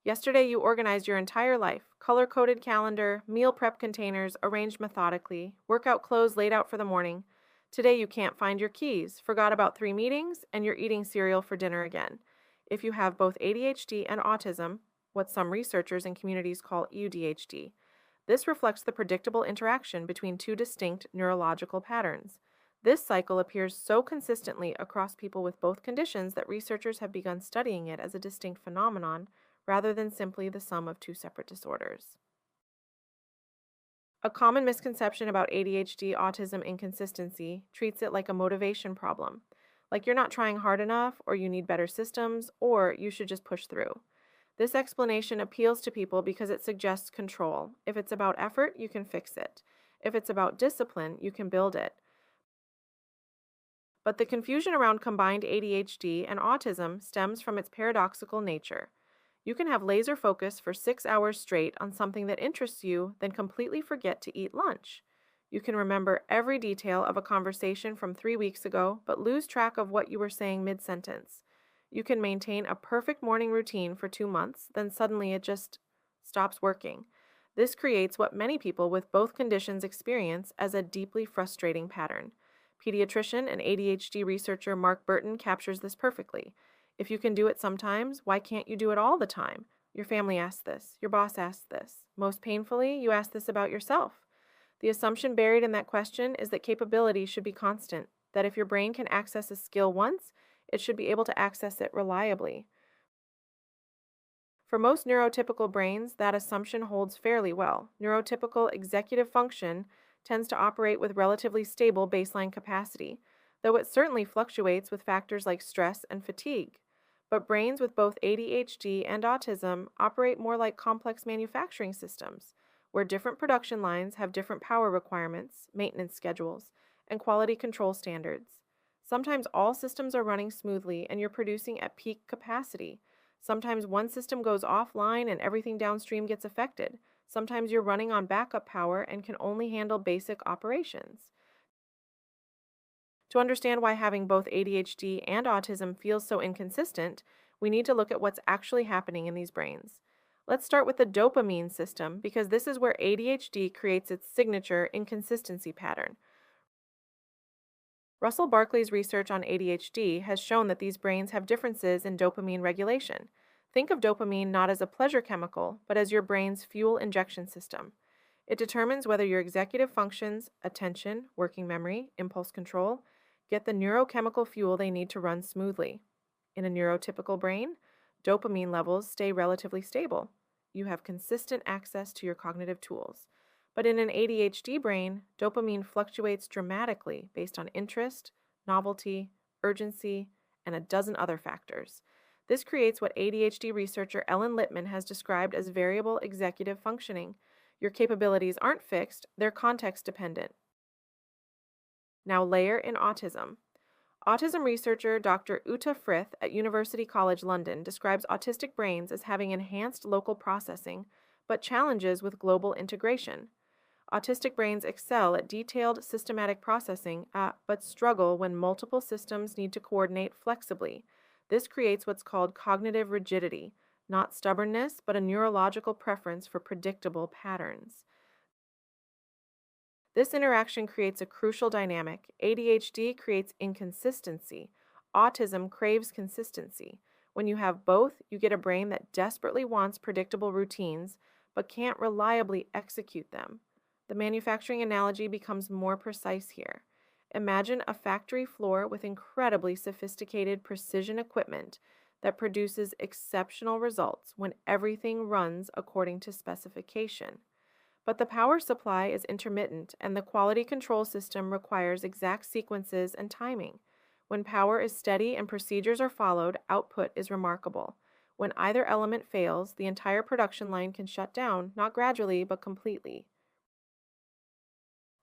Yesterday, you organized your entire life, color-coded calendar, meal prep containers arranged methodically, workout clothes laid out for the morning. Today, you can't find your keys, forgot about 3 meetings, and you're eating cereal for dinner again. If you have both ADHD and autism, what some researchers and communities call UDHD, this reflects the predictable interaction between two distinct neurological patterns. This cycle appears so consistently across people with both conditions that researchers have begun studying it as a distinct phenomenon rather than simply the sum of two separate disorders. A common misconception about ADHD autism inconsistency treats it like a motivation problem, like you're not trying hard enough, or you need better systems, or you should just push through. This explanation appeals to people because it suggests control. If it's about effort, you can fix it. If it's about discipline, you can build it. But the confusion around combined ADHD and autism stems from its paradoxical nature. You can have laser focus for 6 hours straight on something that interests you, then completely forget to eat lunch. You can remember every detail of a conversation from 3 weeks ago, but lose track of what you were saying mid-sentence. You can maintain a perfect morning routine for 2 months, then suddenly it just stops working. This creates what many people with both conditions experience as a deeply frustrating pattern. Pediatrician and ADHD researcher Mark Burton captures this perfectly. If you can do it sometimes, why can't you do it all the time? Your family asks this. Your boss asks this. Most painfully, you ask this about yourself. The assumption buried in that question is that capability should be constant, that if your brain can access a skill once, it should be able to access it reliably. For most neurotypical brains, that assumption holds fairly well. Neurotypical executive function tends to operate with relatively stable baseline capacity, though it certainly fluctuates with factors like stress and fatigue. But brains with both ADHD and autism operate more like complex manufacturing systems, where different production lines have different power requirements, maintenance schedules, and quality control standards. Sometimes all systems are running smoothly and you're producing at peak capacity. Sometimes one system goes offline and everything downstream gets affected. Sometimes you're running on backup power and can only handle basic operations. To understand why having both ADHD and autism feels so inconsistent, we need to look at what's actually happening in these brains. Let's start with the dopamine system because this is where ADHD creates its signature inconsistency pattern. Russell Barkley's research on ADHD has shown that these brains have differences in dopamine regulation. Think of dopamine not as a pleasure chemical, but as your brain's fuel injection system. It determines whether your executive functions, attention, working memory, impulse control, get the neurochemical fuel they need to run smoothly. In a neurotypical brain, dopamine levels stay relatively stable. You have consistent access to your cognitive tools. But in an ADHD brain, dopamine fluctuates dramatically based on interest, novelty, urgency, and a dozen other factors. This creates what ADHD researcher Ellen Littman has described as variable executive functioning. Your capabilities aren't fixed, they're context dependent. Now layer in autism. Autism researcher Dr. Uta Frith at University College London describes autistic brains as having enhanced local processing, but challenges with global integration. Autistic brains excel at detailed, systematic processing, but struggle when multiple systems need to coordinate flexibly. This creates what's called cognitive rigidity, not stubbornness, but a neurological preference for predictable patterns. This interaction creates a crucial dynamic. ADHD creates inconsistency. Autism craves consistency. When you have both, you get a brain that desperately wants predictable routines, but can't reliably execute them. The manufacturing analogy becomes more precise here. Imagine a factory floor with incredibly sophisticated precision equipment that produces exceptional results when everything runs according to specification. But the power supply is intermittent, and the quality control system requires exact sequences and timing. When power is steady and procedures are followed, output is remarkable. When either element fails, the entire production line can shut down, not gradually, but completely.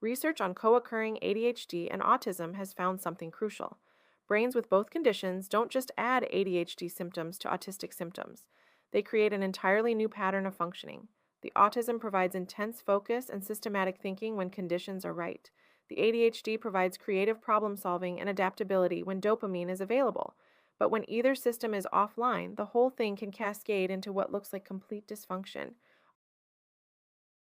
Research on co-occurring ADHD and autism has found something crucial. Brains with both conditions don't just add ADHD symptoms to autistic symptoms. They create an entirely new pattern of functioning. The autism provides intense focus and systematic thinking when conditions are right. The ADHD provides creative problem solving and adaptability when dopamine is available. but when either system is offline, the whole thing can cascade into what looks like complete dysfunction.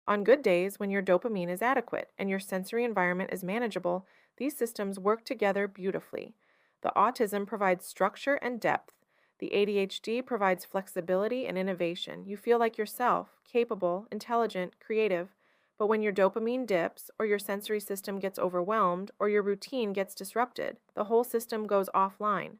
On good days, when your dopamine is adequate and your sensory environment is manageable, these systems work together beautifully. The autism provides structure and depth. The ADHD provides flexibility and innovation. You feel like yourself, capable, intelligent, creative. But when your dopamine dips, or your sensory system gets overwhelmed, or your routine gets disrupted, the whole system goes offline.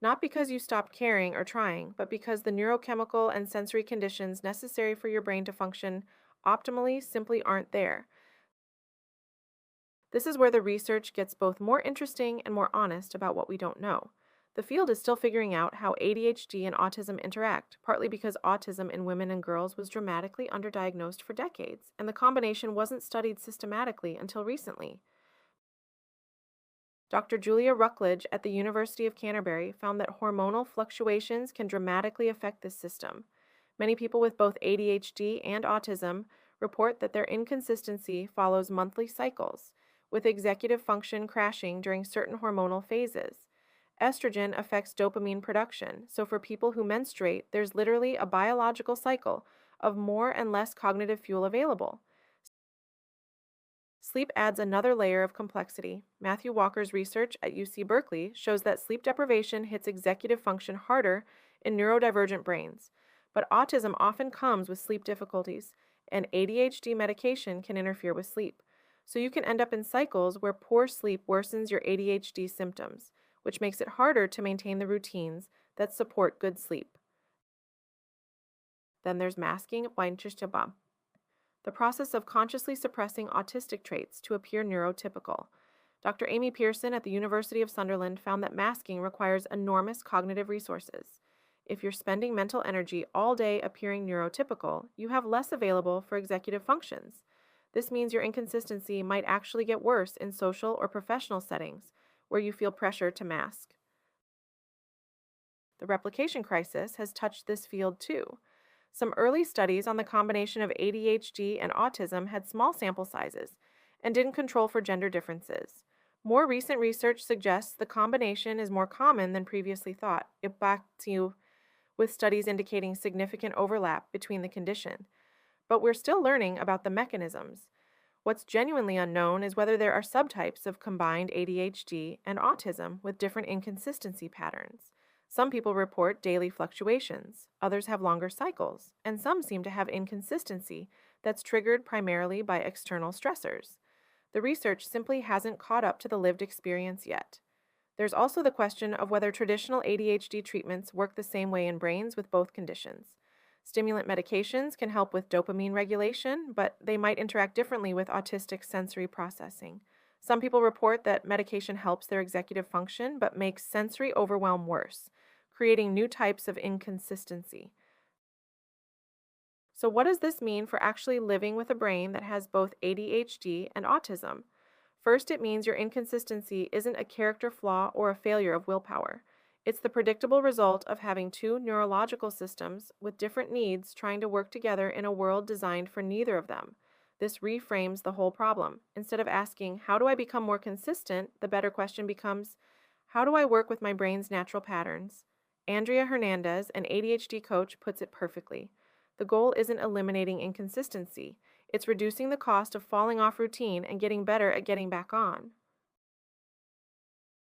Not because you stopped caring or trying, but because the neurochemical and sensory conditions necessary for your brain to function optimally simply aren't there. This is where the research gets both more interesting and more honest about what we don't know. The field is still figuring out how ADHD and autism interact, partly because autism in women and girls was dramatically underdiagnosed for decades, and the combination wasn't studied systematically until recently. Dr. Julia Ruckledge at the University of Canterbury found that hormonal fluctuations can dramatically affect this system. Many people with both ADHD and autism report that their inconsistency follows monthly cycles, with executive function crashing during certain hormonal phases. Estrogen affects dopamine production, so for people who menstruate, there's literally a biological cycle of more and less cognitive fuel available. Sleep adds another layer of complexity. Matthew Walker's research at UC Berkeley shows that sleep deprivation hits executive function harder in neurodivergent brains, but autism often comes with sleep difficulties, and ADHD medication can interfere with sleep. So you can end up in cycles where poor sleep worsens your ADHD symptoms, which makes it harder to maintain the routines that support good sleep. Then there's masking, the process of consciously suppressing autistic traits to appear neurotypical. Dr. Amy Pearson at the University of Sunderland found that masking requires enormous cognitive resources. If you're spending mental energy all day appearing neurotypical, you have less available for executive functions. This means your inconsistency might actually get worse in social or professional settings, where you feel pressure to mask. The replication crisis has touched this field too. Some early studies on the combination of ADHD and autism had small sample sizes and didn't control for gender differences. More recent research suggests the combination is more common than previously thought, with studies indicating significant overlap between the condition. But we're still learning about the mechanisms. What's genuinely unknown is whether there are subtypes of combined ADHD and autism with different inconsistency patterns. Some people report daily fluctuations, others have longer cycles, and some seem to have inconsistency that's triggered primarily by external stressors. The research simply hasn't caught up to the lived experience yet. There's also the question of whether traditional ADHD treatments work the same way in brains with both conditions. Stimulant medications can help with dopamine regulation, but they might interact differently with autistic sensory processing. Some people report that medication helps their executive function but makes sensory overwhelm worse, creating new types of inconsistency. So what does this mean for actually living with a brain that has both ADHD and autism? First, it means your inconsistency isn't a character flaw or a failure of willpower. It's the predictable result of having two neurological systems with different needs trying to work together in a world designed for neither of them. This reframes the whole problem. Instead of asking, how do I become more consistent, the better question becomes, how do I work with my brain's natural patterns? Andrea Hernandez, an ADHD coach, puts it perfectly. The goal isn't eliminating inconsistency. It's reducing the cost of falling off routine and getting better at getting back on.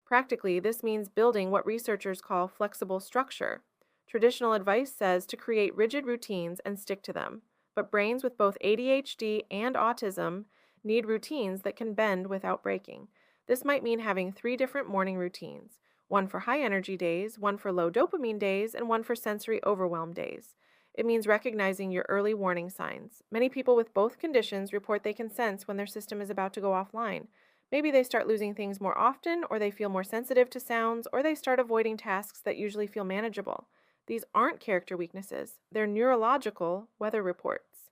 Practically, this means building what researchers call flexible structure. Traditional advice says to create rigid routines and stick to them. But brains with both ADHD and autism need routines that can bend without breaking. This might mean having 3 different morning routines, one for high energy days, one for low dopamine days, and one for sensory overwhelm days. It means recognizing your early warning signs. Many people with both conditions report they can sense when their system is about to go offline. Maybe they start losing things more often, or they feel more sensitive to sounds, or they start avoiding tasks that usually feel manageable. These aren't character weaknesses, they're neurological weather reports.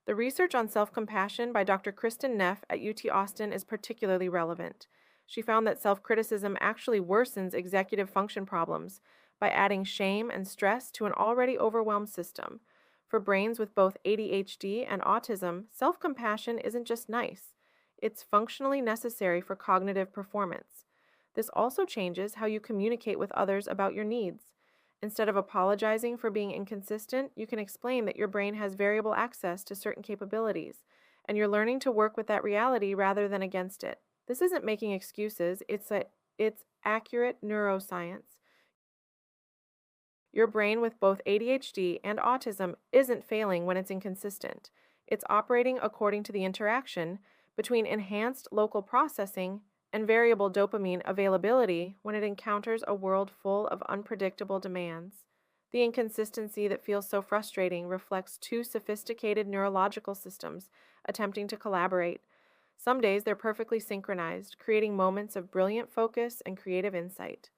The research on self-compassion by Dr. Kristen Neff at UT Austin is particularly relevant. She found that self-criticism actually worsens executive function problems by adding shame and stress to an already overwhelmed system. For brains with both ADHD and autism, self-compassion isn't just nice. It's functionally necessary for cognitive performance. This also changes how you communicate with others about your needs. Instead of apologizing for being inconsistent, you can explain that your brain has variable access to certain capabilities, and you're learning to work with that reality rather than against it. This isn't making excuses, it's accurate neuroscience. Your brain with both ADHD and autism isn't failing when it's inconsistent. It's operating according to the interaction between enhanced local processing and variable dopamine availability when it encounters a world full of unpredictable demands. The inconsistency that feels so frustrating reflects two sophisticated neurological systems attempting to collaborate. Some days they're perfectly synchronized, creating moments of brilliant focus and creative insight.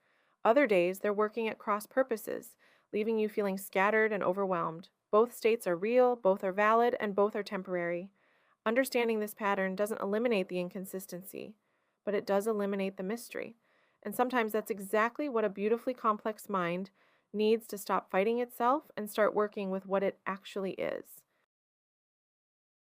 Other days they're working at cross purposes, leaving you feeling scattered and overwhelmed. Both states are real, both are valid, and both are temporary. Understanding this pattern doesn't eliminate the inconsistency, but it does eliminate the mystery. And sometimes that's exactly what a beautifully complex mind needs to stop fighting itself and start working with what it actually is.